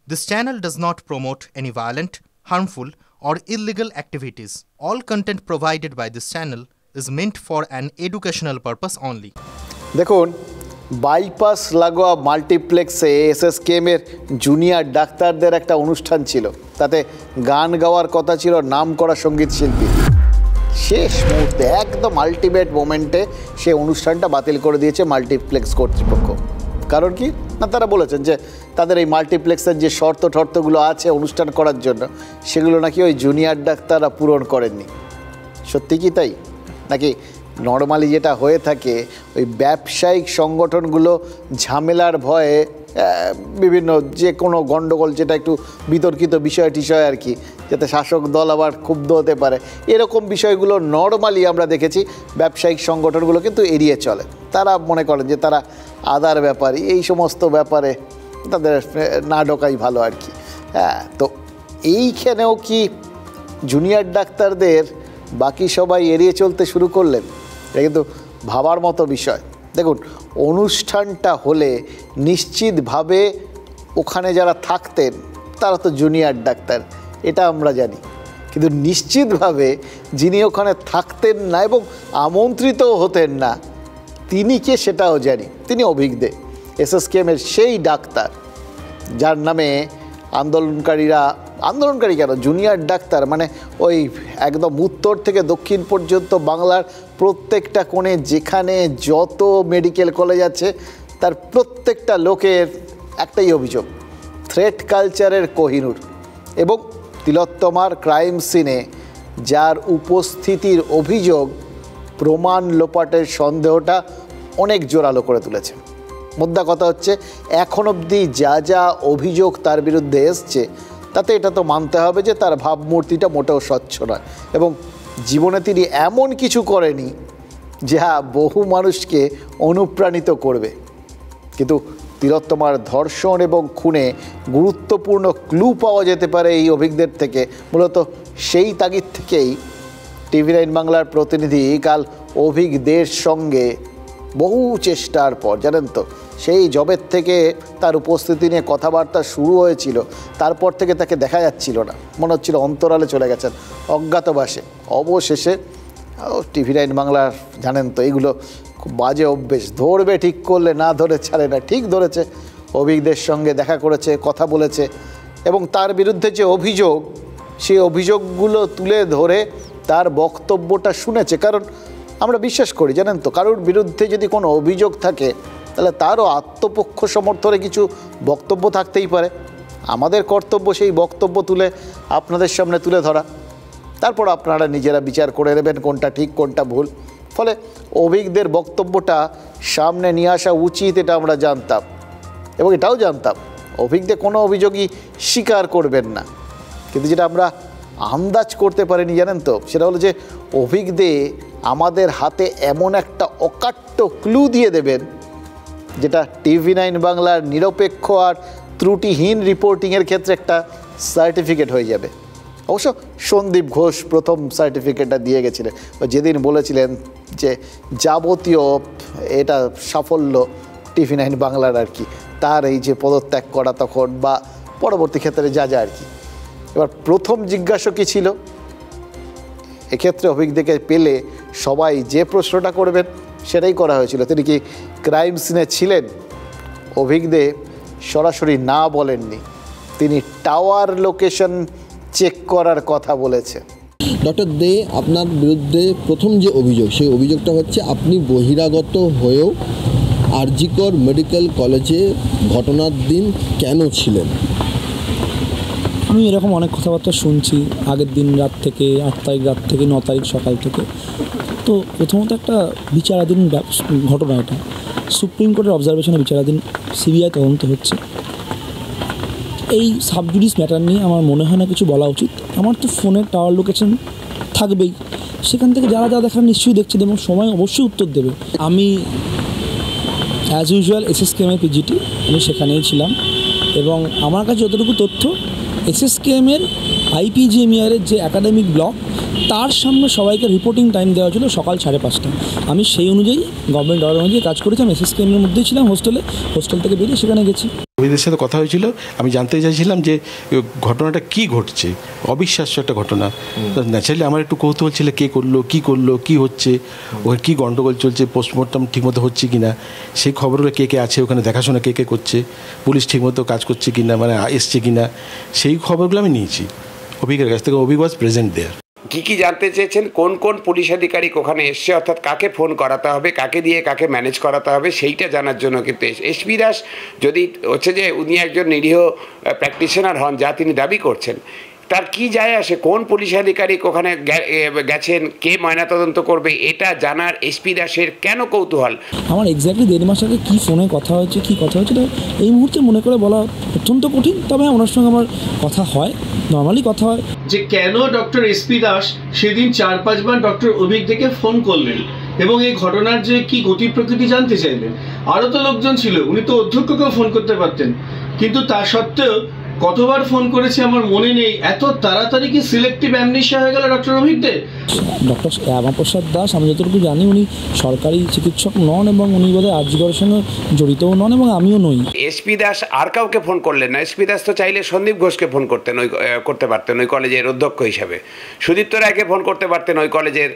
This channel does not promote any violent, harmful, or illegal activities. All content provided by this channel is meant for an educational purpose only. দেখুন bypass লাগোয়া মাল্টিপ্লেক্সে এসএসকেএমের junior ডাক্তারদের একটা অনুষ্ঠান ছিল, তাতে গান গাওয়ার কথা ছিল নাম করা সঙ্গীত শিল্পী। শেষ মুহূর্তে একদম আলটিমেট মোমেন্টে সে অনুষ্ঠানটা বাতিল করে দিয়েছে মাল্টিপ্লেক্স কর্তৃপক্ষ। কারণ কি না, তারা বলেছেন যে তাদের এই মাল্টিপ্লেক্সের যে শর্তগুলো আছে অনুষ্ঠান করার জন্য, সেগুলো নাকি ওই জুনিয়র ডাক্তাররা পূরণ করেননি। সত্যি কি তাই? নাকি নর্মালি যেটা হয়ে থাকে, ওই ব্যবসায়িক সংগঠনগুলো ঝামেলার ভয়ে বিভিন্ন যে কোনো গণ্ডগোল, যেটা একটু বিতর্কিত বিষয় আর কি, যাতে শাসক দল আবার ক্ষুব্ধ হতে পারে, এরকম বিষয়গুলো নর্মালি আমরা দেখেছি ব্যবসায়িক সংগঠনগুলো কিন্তু এড়িয়ে চলে। তারা মনে করেন যে তারা আদার ব্যাপারী, এই সমস্ত ব্যাপারে তাদের না ঢোকাই ভালো আর কি। হ্যাঁ, তো এইখানেও কি জুনিয়র ডাক্তারদের বাকি সবাই এড়িয়ে চলতে শুরু করলেন? এটা কিন্তু ভাবার মতো বিষয়। দেখুন, অনুষ্ঠানটা হলে নিশ্চিতভাবে ওখানে যারা থাকতেন তারা তো জুনিয়র ডাক্তার, এটা আমরা জানি। কিন্তু নিশ্চিতভাবে যিনি ওখানে থাকতেন না এবং আমন্ত্রিতও হতেন না, তিনি কে সেটাও জানি। তিনি অভিজ্ঞ এসএসকেএমের সেই ডাক্তার যার নামে আন্দোলনকারী কেন, জুনিয়র ডাক্তার মানে ওই একদম উত্তর থেকে দক্ষিণ পর্যন্ত বাংলার প্রত্যেকটা কোণে যেখানে যত মেডিকেল কলেজ আছে, তার প্রত্যেকটা লোকের একটাই অভিযোগ, থ্রেট কালচারের কোহিনূর। এবং তিলোত্তমার ক্রাইম সিনে যার উপস্থিতির অভিযোগ প্রমাণ লোপাটের সন্দেহটা অনেক জোরালো করে তুলেছে। মোদ্দা কথা হচ্ছে, এখন অবধি যা অভিযোগ তার বিরুদ্ধে এসছে, তাতে এটা তো মানতে হবে যে তার ভাবমূর্তিটা মোটেও স্বচ্ছ নয় এবং জীবনে তিনি এমন কিছু করেনি যা বহু মানুষকে অনুপ্রাণিত করবে। কিন্তু তিলোত্তমার ধর্ষণ এবং খুনে গুরুত্বপূর্ণ ক্লু পাওয়া যেতে পারে এই অভিজ্ঞদের থেকে। মূলত সেই তাগিদ থেকেই TV9 বাংলার প্রতিনিধি কাল অভিজ্ঞদের সঙ্গে বহু চেষ্টার পর, জানেন তো, সেই জবের থেকে তার উপস্থিতি নিয়ে কথাবার্তা শুরু হয়েছিল, তারপর থেকে তাকে দেখা যাচ্ছিল না, মনে হচ্ছিল অন্তরালে চলে গেছেন অজ্ঞাতবাসে। অবশেষে TV9 বাংলার, জানেন তো, এইগুলো খুব বাজে অভ্যেস, ধরবে ঠিক করলে, না ধরে ছাড়ে না, ঠিক ধরেছে, অভিজ্ঞদের সঙ্গে দেখা করেছে, কথা বলেছে এবং তার বিরুদ্ধে যে অভিযোগ, সেই অভিযোগগুলো তুলে ধরে তার বক্তব্যটা শুনেছে। কারণ আমরা বিশ্বাস করি, জানেন তো, কারোর বিরুদ্ধে যদি কোনো অভিযোগ থাকে, তাহলে তারও আত্মপক্ষ সমর্থনে কিছু বক্তব্য থাকতেই পারে। আমাদের কর্তব্য সেই বক্তব্য তুলে আপনাদের সামনে তুলে ধরা, তারপর আপনারা নিজেরা বিচার করে নেবেন কোনটা ঠিক কোনটা ভুল। ফলে অভিজ্ঞদের বক্তব্যটা সামনে নিয়ে আসা উচিত, এটা আমরা জানতাম এবং এটাও জানতাম অভিজ্ঞদের কোনো অভিযোগই স্বীকার করবেন না। কিন্তু যেটা আমরা আন্দাজ করতে পারিনি, জানেন তো, সেটা হলো যে অভিজ্ঞদে আমাদের হাতে এমন একটা অকাট্য ক্লু দিয়ে দেবেন, যেটা TV9 বাংলার নিরপেক্ষ আর ত্রুটিহীন রিপোর্টিংয়ের ক্ষেত্রে একটা সার্টিফিকেট হয়ে যাবে। অবশ্য সন্দীপ ঘোষ প্রথম সার্টিফিকেটটা দিয়ে গেছিলেন, যেদিন বলেছিলেন যে যাবতীয় এটা সাফল্য TV9 বাংলার আর কি, তার এই যে পদত্যাগ করা তখন বা পরবর্তী ক্ষেত্রে যা আর কি। এবার প্রথম জিজ্ঞাসা কী ছিল, এক্ষেত্রে অভিজ্ঞকে পেলে সবাই যে প্রশ্নটা করবেন সেটাই করা হয়েছিল, তিনি কি ক্রাইম সিনে ছিলেন? অভিজ্ঞে সরাসরি না বলেননি, তিনি টাওয়ার লোকেশন চেক করার কথা বলেছে। ডক্টর দে, আপনার বিরুদ্ধে প্রথম যে অভিযোগ, সেই অভিযোগটা হচ্ছে আপনি বহিরাগত হয়েও আরজিকর মেডিকেল কলেজে ঘটনার দিন কেন ছিলেন? আমি এরকম অনেক কথাবার্তা শুনছি আগের দিন রাত থেকে, 8 তারিখ রাত থেকে 9 তারিখ সকাল থেকে। তো প্রথমত একটা বিচারাধীন ঘটনা, এটা সুপ্রিম কোর্টের অবজারভেশনে বিচারাধীন, CBI তদন্ত হচ্ছে। এই সাবজুডিস ম্যাটার নিয়ে আমার মনে হয় না কিছু বলা উচিত। আমার তো ফোনের টাওয়ার লোকেশন থাকবেই, সেখান থেকে যারা যা দেখার নিশ্চয়ই দেখছেন এবং সময় অবশ্যই উত্তর দেবে। আমি অ্যাজ ইউজুয়াল এসএসকেএমের PGT, আমি সেখানেই ছিলাম এবং আমার কাছে যতটুকু তথ্য, এসএসকেএমের IPGMER যে একাডেমিক ব্লক, তার সামনে সবাইকে রিপোর্টিং টাইম দেওয়া ছিল সকাল 5:30। আমি সেই অনুযায়ী গভর্নমেন্ট অর্ডার অনুযায়ী কাজ করেছি। আমি এসএসকেএমের মধ্যেই ছিলাম হোস্টেল থেকে বেরিয়ে সেখানে গেছি। অভিদের সাথে কথা হয়েছিল, আমি জানতে চাইছিলাম যে ঘটনাটা কি ঘটছে, অবিশ্বাস্য একটা ঘটনা। ন্যাচারালি আমার একটু কৌতূহল ছিল, কে করলো, কি হচ্ছে, ওখানে কী গণ্ডগোল চলছে, পোস্টমর্টম ঠিকমতো হচ্ছে কি না, সেই খবরগুলো কে কে আছে ওখানে, দেখাশোনা কে কে করছে, পুলিশ ঠিকমতো কাজ করছে কি না, মানে এসছে কি না, সেই খবরগুলো আমি নিয়েছি অভিজ্ঞের কাছ থেকে। অভিজ্ঞ ওয়াজ প্রেজেন্ট দেয়ার। কি জানতে চেয়েছেন, কোন কোন পুলিশ আধিকারিক ওখানে এসছে, অর্থাৎ কাকে ফোন করাতে হবে, কাকে দিয়ে কাকে ম্যানেজ করাতে হবে, সেইটা জানার জন্য কিন্তু এসপি দাস যদি হচ্ছে যে উনি একজন নিরীহ প্র্যাকটিশনার হন, যা তিনি দাবি করছেন, তার কি যায় আসে কোন পুলিশ আধিকারিক ওখানে গেছেন, কে ময়নাতদন্ত করবে, এটা জানার এসপি দাসের কেন কৌতূহল? আমার এক্স্যাক্টলি 1.5 মাস আগে কী ফোনে কথা হয়েছে, কী কথা হয়েছে এই মুহূর্তে মনে করে বলা অত্যন্ত কঠিন। তবে ওনার সঙ্গে আমার কথা হয়, নর্মালি কথা হয়। যে কেন ডক্টর এসপি দাস সেদিন 4-5 বার ডক্টর অভিক থেকে ফোন করলেন এবং এই ঘটনার যে কি গতি প্রকৃতি জানতে চাইলেন। আরও তো লোকজন ছিল, উনি তো অধ্যক্ষকেও ফোন করতে পারতেন, কিন্তু তা সত্ত্বেও কতবার ফোন করেছে আমার মনে নেই। এত তাড়াতাড়ি কি সিলেক্টিভ অ্যামনেশিয়া হয়ে গেল ডক্টর অভিকদের? ডক্টর শ্যামাপ্রসাদ দাস, আমি যতটুকু জানি উনি সরকারি চিকিৎসক নন এবং উনি বোধহয় আরজিকরের সঙ্গে জড়িতও নন এবং আমিও নই। এসপি দাস আর কাউকে ফোন করলেন না। এসপি দাস তো চাইলে সন্দীপ ঘোষকে ফোন করতে পারতেন ওই কলেজের অধ্যক্ষ হিসাবে, সুদীপ্ত রায়কে ফোন করতে পারতেন ওই কলেজের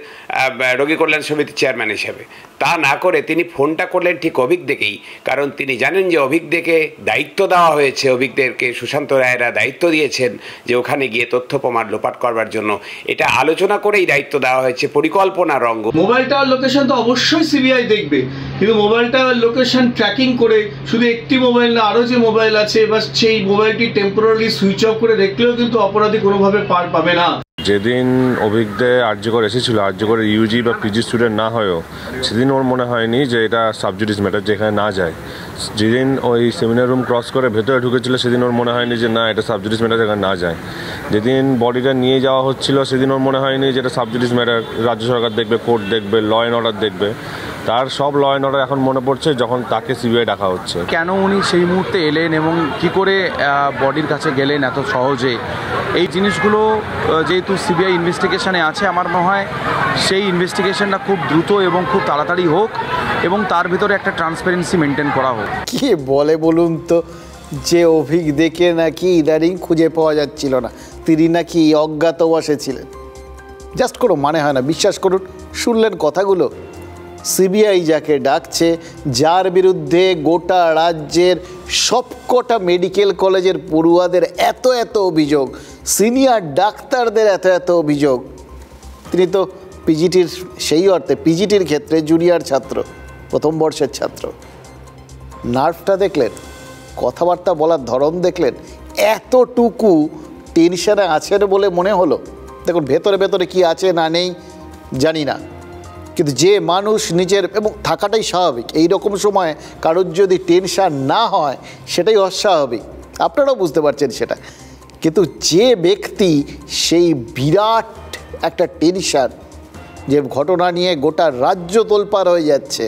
রোগী কল্যাণ সমিতির চেয়ারম্যান হিসাবে। তা না করে তিনি ফোনটা করলেন ঠিক অভিজ্ঞকেই, কারণ তিনি জানেন যে অভিজ্ঞকে দায়িত্ব দেওয়া হয়েছে, অভিজ্ঞদেরকে সুশান্ত রায়রা দায়িত্ব দিয়েছেন যে ওখানে গিয়ে তথ্য প্রমাণ লোপাট করবার জন্য। এটা আলোচনা করেই দায়িত্ব দেওয়া হয়েছে, পরিকল্পনার অঙ্গ। মোবাইল টাওয়ার লোকেশন তো অবশ্যই সিবিআই দেখবে, কিন্তু মোবাইল টাওয়ার লোকেশন ট্র্যাকিং করে শুধু একটি মোবাইল না, আরও যে মোবাইল আছে বা সেই মোবাইলটি টেম্পোরারি সুইচ অফ করে দেখলেও কিন্তু অপরাধী কোনোভাবে পার পাবে না। যেদিন অভিজ্ঞে আরজিকর এসেছিল, আরজিকরের ইউজি বা পিজি স্টুডেন্ট না হয়েও, সেদিন ওর মনে হয়নি যে এটা সাবজুডিস ম্যাটার, যেখানে না যায়। যেদিন ওই সেমিনার রুম ক্রস করে ভেতরে ঢুকেছিল, সেদিন ওর মনে হয়নি যে না এটা সাবজুডিস ম্যাটার, যেখানে না যায়। যেদিন বডিটা নিয়ে যাওয়া হচ্ছিল, সেদিন ওর মনে হয়নি যে এটা সাবজুডিস ম্যাটার, রাজ্য সরকার দেখবে, কোর্ট দেখবে, ল অ্যান্ড অর্ডার দেখবে। তার সব ল অ্যান্ড অর্ডার এখন মনে পড়ছে যখন তাকে সিবিআই ডাকা হচ্ছে। কেন উনি সেই মুহূর্তে এলেন এবং কি করে বডির কাছে গেলেন এত সহজে, এই জিনিসগুলো যেহেতু সিবিআই ইনভেস্টিগেশনে আছে, আমার মনে হয় সেই ইনভেস্টিগেশনটা খুব দ্রুত এবং খুব তাড়াতাড়ি হোক এবং তার ভিতরে একটা ট্রান্সপারেন্সি মেনটেন করা হোক। কি বলে বলুন তো, যে অভিক দেখে নাকি ইদারিং খুঁজে পাওয়া যাচ্ছিল না, তিনি নাকি অজ্ঞাতবাসে ছিলেন, জাস্ট কোনো মানে হয় না। বিশ্বাস করুন, শুনলেন কথাগুলো। সিবিআই যাকে ডাকছে, যার বিরুদ্ধে গোটা রাজ্যের সবকটা মেডিকেল কলেজের পড়ুয়াদের এত এত অভিযোগ, সিনিয়র ডাক্তারদের এত এত অভিযোগ, তিনি তো পিজিটির, সেই অর্থে পিজিটির ক্ষেত্রে জুনিয়র ছাত্র, প্রথম বর্ষের ছাত্র। নার্ভটা দেখলেন, কথাবার্তা বলার ধরন দেখলেন, এতটুকু টেনশনে আছেন বলে মনে হলো। দেখুন ভেতরে ভেতরে কি আছে না নেই জানি না, কিন্তু যে মানুষ নিজের, এবং থাকাটাই স্বাভাবিক, এই রকম সময় কারোর যদি টেনশন না হয় সেটাই অস্বাভাবিক, আপনারাও বুঝতে পারছেন সেটা। কিন্তু যে ব্যক্তি সেই বিরাট একটা টেনশন, যে ঘটনা নিয়ে গোটা রাজ্য তোলপাড় হয়ে যাচ্ছে,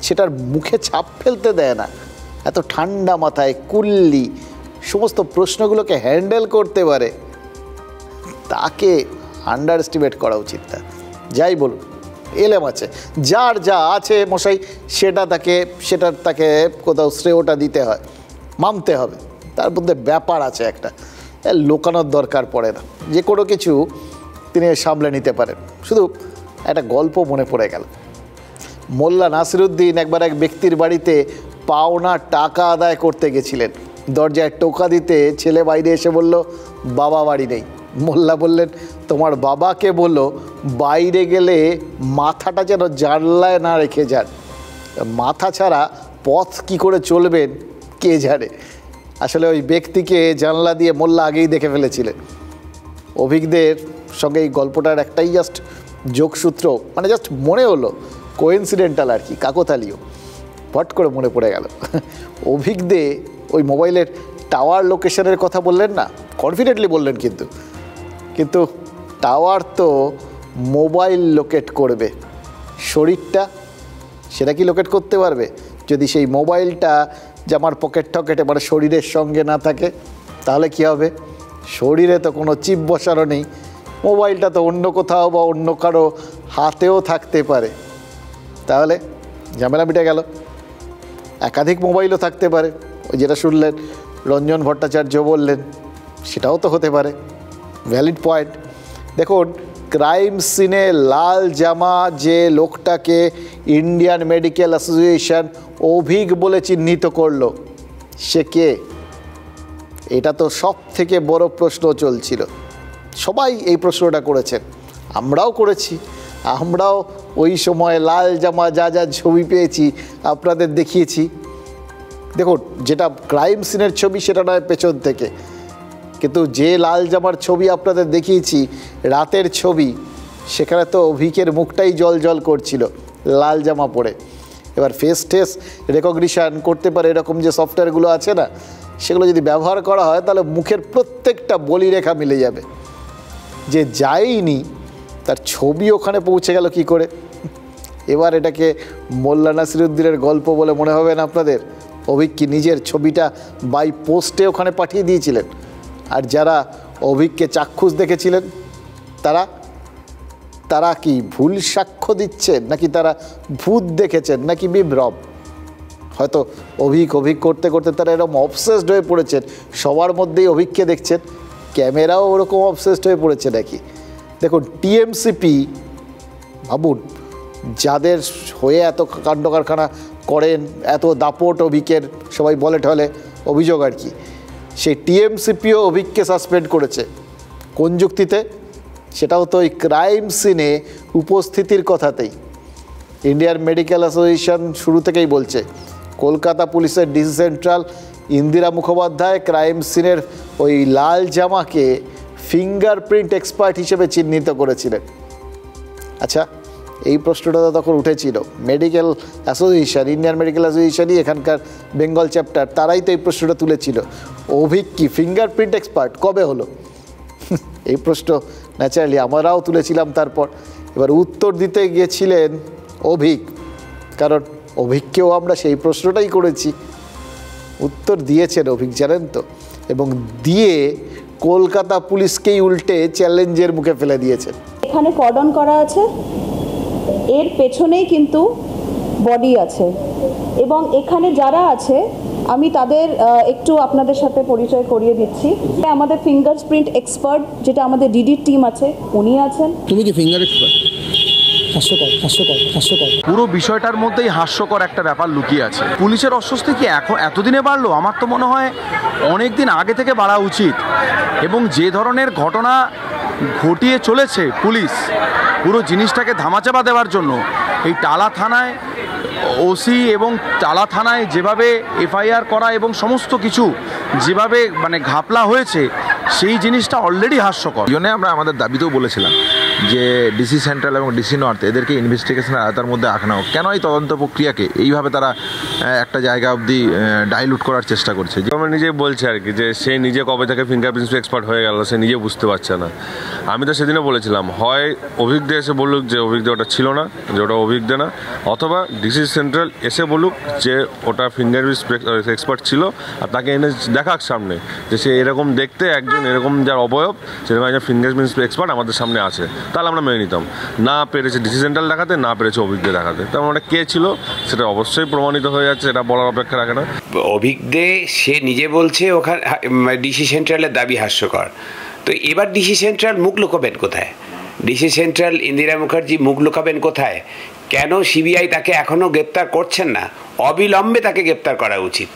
সেটার মুখে ছাপ ফেলতে দেয় না, এত ঠান্ডা মাথায় কুল্লি সমস্ত প্রশ্নগুলোকে হ্যান্ডেল করতে পারে, তাকে আন্ডার এস্টিমেট করা উচিত না। যাই বলুন, এলেম আছে, যার যা আছে মশাই, সেটার তাকে কোথাও শ্রেয়টা দিতে হয়, মানতে হবে। তার মধ্যে ব্যাপার আছে একটা, লোকানোর দরকার পড়ে না, যে কোনো কিছু তিনি সামলে নিতে পারেন। শুধু একটা গল্প মনে পড়ে গেল। মোল্লা নাসিরুদ্দিন একবার এক ব্যক্তির বাড়িতে পাওনা টাকা আদায় করতে গেছিলেন। দরজায় টোকা দিতে ছেলে বাইরে এসে বলল, বাবা বাড়ি নেই। মোল্লা বললেন, তোমার বাবাকে বলো বাইরে গেলে মাথাটা যেন জানলায় না রেখে যান, মাথা ছাড়া পথ কি করে চলবেন কে জানে। আসলে ওই ব্যক্তিকে জানলা দিয়ে মোল্লা আগেই দেখে ফেলেছিলেন। অভিজ্ঞদের সঙ্গে এই গল্পটার একটাই জাস্ট যোগসূত্র, মানে জাস্ট মনে হলো, কোইন্সিডেন্টাল আর কি, কাকতালীয়, ফট করে মনে পড়ে গেল। অভিজ্ঞদে ওই মোবাইলের টাওয়ার লোকেশনের কথা বললেন না, কনফিডেন্টলি বললেন, কিন্তু টাওয়ার তো মোবাইল লোকেট করবে, শরীরটা সেটা কি লোকেট করতে পারবে যদি সেই মোবাইলটা জামার পকেটে মানে শরীরের সঙ্গে না থাকে? তাহলে কি হবে? শরীরে তো কোনো চিপ বসানো নেই, মোবাইলটা তো অন্য কোথাও বা অন্য কারো হাতেও থাকতে পারে, তাহলে ঝামেলা মিটে গেল। একাধিক মোবাইলও থাকতে পারে, যেটা শুনলেন রঞ্জন ভট্টাচার্য বললেন, সেটাও তো হতে পারে, ভ্যালিড পয়েন্ট। দেখুন, ক্রাইম সিনে লাল জামা যে লোকটাকে ইন্ডিয়ান মেডিকেল অ্যাসোসিয়েশন অভিক বলে চিহ্নিত করলো, সে কে? এটা তো সব থেকে বড় প্রশ্ন চলছিল। সবাই এই প্রশ্নটা করেছেন, আমরাও করেছি। আমরাও ওই সময় লাল জামা যা যা ছবি পেয়েছি আপনাদের দেখিয়েছি। দেখুন, যেটা ক্রাইম সিনের ছবি সেটা নয় পেছন থেকে, কিন্তু যে লাল জামার ছবি আপনাদের দেখিয়েছি, রাতের ছবি, সেখানে তো অভিকের মুখটাই জল জল করছিল লাল জামা পরে। এবার ফেস টেস রেকগনিশান করতে পারে এরকম যে সফটওয়্যারগুলো আছে না, সেগুলো যদি ব্যবহার করা হয় তাহলে মুখের প্রত্যেকটা বলিরেখা মিলে যাবে। যে যায়নি তার ছবি ওখানে পৌঁছে গেল কি করে? এবার এটাকে মোল্লা নাসিরুদ্দিনের গল্প বলে মনে হবে না আপনাদের? অভিক কি নিজের ছবিটা বাই পোস্টে ওখানে পাঠিয়ে দিয়েছিলেন? আর যারা অভিককে চাক্ষুষ দেখেছিলেন তারা কি ভুল সাক্ষ্য দিচ্ছেন, নাকি তারা ভূত দেখেছেন, নাকি বিভ্রম? হয়তো অভিক করতে করতে তারা এরকম অবসেসড হয়ে পড়েছেন, সবার মধ্যেই অভিককে দেখছেন, ক্যামেরাও ওরকম অবসেসড হয়ে পড়েছে নাকি? দেখুন, টিএমসিপি ভাবুন, যাদের হয়ে এত কাণ্ড কারখানা করেন, এত দাপট অভিকের, সবাই বলে ঠলে অভিযোগ আর কি, সেই টিএমসিপিও অভিককে সাসপেন্ড করেছে। কোন যুক্তিতে? সেটাও তো ওই ক্রাইম সিনে উপস্থিতির কথাতেই। ইন্ডিয়ান মেডিকেল অ্যাসোসিয়েশন শুরু থেকেই বলছে, কলকাতা পুলিশের DC central Indira Mukhopadhyay crime সিনের ওই লাল জামাকে ফিঙ্গারপ্রিন্ট এক্সপার্ট হিসেবে চিহ্নিত করেছিলেন। আচ্ছা, এই প্রশ্নটা তখন উঠেছিল। মেডিকেল অ্যাসোসিয়েশন, ইন্ডিয়ান মেডিকেল অ্যাসোসিয়েশনই এখানকার বেঙ্গল চ্যাপ্টার, তারাই তো এই প্রশ্নটা তুলেছিল, অভিক কি ফিঙ্গারপ্রিন্ট এক্সপার্ট কবে হলো? এই প্রশ্ন ন্যাচারালি আমরাও তুলেছিলাম। তারপর এবার উত্তর দিতে গিয়েছিলেন অভিক, কারণ অভিককেও আমরা সেই প্রশ্নটাই করেছি। উত্তর দিয়েছেন অভিক, জানেন তো, এবং দিয়ে কলকাতা পুলিশকেই উল্টে চ্যালেঞ্জের মুখে ফেলে দিয়েছেন। এখানে কর্ডন করা আছে, এর পেছনেই কিন্তু বডি আছে, এবং এখানে যারা আছে আমি তাদের একটু আপনাদের সাথে পরিচয় করিয়ে দিচ্ছি। আমাদের ফিঙ্গারপ্রিন্ট এক্সপার্ট, যেটা আমাদের ডিডির টিম আছে, উনি আছেন। তুমি কি ফিঙ্গার এক্সপার্ট? পুরো বিষয়টার মধ্যেই হাস্যকর একটা ব্যাপার লুকিয়ে আছে। পুলিশের অস্বস্তি কি এখন এতদিনে বাড়লো? আমার তো মনে হয় অনেক দিন আগে থেকে বাড়া উচিত। এবং যে ধরনের ঘটনা ঘটিয়ে চলেছে পুলিশ, পুরো জিনিসটাকে ধামাচাপা দেওয়ার জন্য এই টালা থানায় ওসি এবং টালা থানায় যেভাবে এফআইআর করা এবং সমস্ত কিছু যেভাবে মানে ঘাপলা হয়েছে, সেই জিনিসটা অলরেডি হাস্যকর। এই জন্য আমরা আমাদের দাবিতেও বলেছিলাম যে ডিসি সেন্ট্রাল এবং ডিসি নর্থ এদেরকে ইনভেস্টিগেশনের আওতার মধ্যে আনা হোক। কেন এই তদন্ত প্রক্রিয়াকে এইভাবে তারা একটা জায়গা অবধি ডাইলুট করার চেষ্টা করছে? আমি নিজে বলছি আর কি, যে সে নিজে কবে থেকে ফিঙ্গারপ্রিন্ট এক্সপার্ট হয়ে গেল সে নিজে বুঝতে পারছে না। আমি তো সেদিনও বলেছিলাম, হয় অভিজ্ঞ এসে বলুক যে অভিজ্ঞ ওটা ছিল না, যে ওটা অভিজ্ঞ না, অথবা ডিসি সেন্ট্রাল এসে বলুক যে ওটা ফিঙ্গারপ্রিন্ট এক্সপার্ট ছিল, আর তাকে এনে দেখাক সামনে যে সে এরকম দেখতে একজন এরকম যার অবয়ব সেরকম একজন ফিঙ্গারপ্রিন্ট এক্সপার্ট আমাদের সামনে আছে, তাহলে আমরা মেনে নিতাম। না পেরেছে ডিসি সেন্ট্রাল দেখাতে, না পেরেছে অভিজ্ঞ দেখাতে, তার মানে কে ছিল সেটা অবশ্যই প্রমাণিত হয়ে যাচ্ছে, এটা বলার অপেক্ষা রাখে না। অভিজ্ঞ সে নিজে বলছে ওখানে ডিসি সেন্ট্রালের দাবি হাস্যকর। তো এবার ডিসি সেন্ট্রাল মুখ লুকাবেন কোথায়? ডিসি সেন্ট্রাল ইন্দিরা মুখার্জি মুখ লুকাবেন কোথায়? কেন সিবিআই তাকে এখনও গ্রেপ্তার করছেন না? অবিলম্বে তাকে গ্রেপ্তার করা উচিত।